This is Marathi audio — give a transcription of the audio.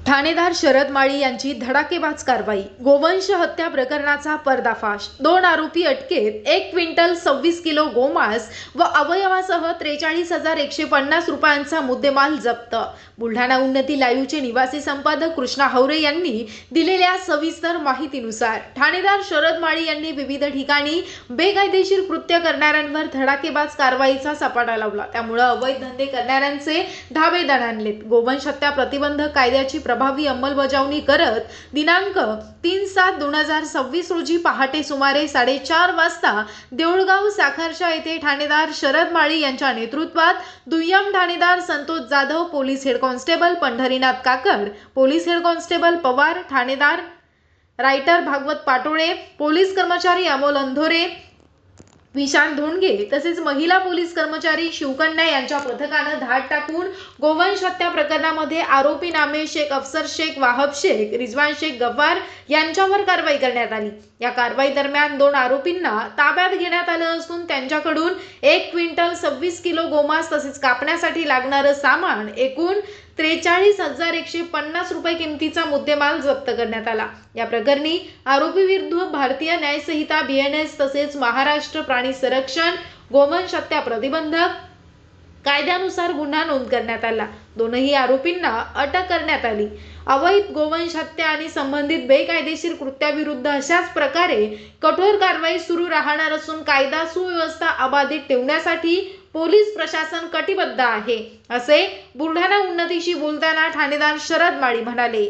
ठाणेदार शरद माळी यांची धडाकेबाज कारवाई. गोवंश हत्या प्रकरणाचा पर्दाफाश. 2 आरोपी अटकेत. 1 क्विंटल 26 किलो गोमांस व अवयवासह 43,150 रुपयांचा मुद्देमाल जप्त. बुलढाणा उन्नती लाईव्हचे निवासी संपादक कृष्णा हवरे यांनी दिलेल्या सविस्तर माहितीनुसार ठाणेदार शरद माळी यांनी विविध ठिकाणी बेकायदेशीर कृत्य करणाऱ्यांवर धडाकेबाज कारवाईचा सपाटा लावला. त्यामुळे अवैध धंदे करणाऱ्यांचे धाबे दणाणलेत. गोवंश हत्या प्रतिबंधक कायद्याची प्रभावी अंमलबजावणी करत दिनांक 3/7/2026 रोजी पहाटे सुमारे 4:30 वाजता देऊळगाव साखरशा येथे ठाणेदार शरद माळी यांच्या नेतृत्वात दुय्यम ठाणेदार Santosh Jadhav, police head constable Pandharinath Kakad, police head constable Pawar, ठाणेदार रायटर भागवत पाटोळे, पोलीस कर्मचारी अमोल अंधोरे, विशाल धोंडगे तसेच महिला पोलीस कर्मचारी शिवकन्या यांच्या पथकानं धाड टाकून गोवंश हत्या प्रकरणामध्ये आरोपी नामे शेख अफसर शेख, वाहब शेख, रिजवान शेख गफ्फार यांच्यावर कारवाई करण्यात आली. या कारवाई दरम्यान 2 आरोपींना ताब्यात घेण्यात आलं असून त्यांच्याकडून 1 क्विंटल 26 किलो गोमांस तसेच कापण्यासाठी लागणारं सामान एकूण 43,150 रुपये किमतीचा मुद्देमाल जप्त करण्यात आला. या प्रकरणी आरोपी विरुद्ध भारतीय न्याय संहिता BNS तसेच महाराष्ट्र प्राणी संरक्षण गोवंश हत्या प्रतिबंधक कायद्यानुसार गुन्हा नोंद करण्यात आला. दोनही आरोपींना अटक करण्यात आली. अवैध गोवंश हत्या आणि संबंधित बेकायदेशीर कृत्याविरुद्ध अशाच प्रकारे कठोर कारवाई सुरू राहणार असून कायदा सुव्यवस्था अबाधित ठेवण्यासाठी पोलीस प्रशासन कटिबद्ध आहे, असे बुलढाणा उन्नतीशी बोलताना ठाणेदार शरद माळी म्हणाले.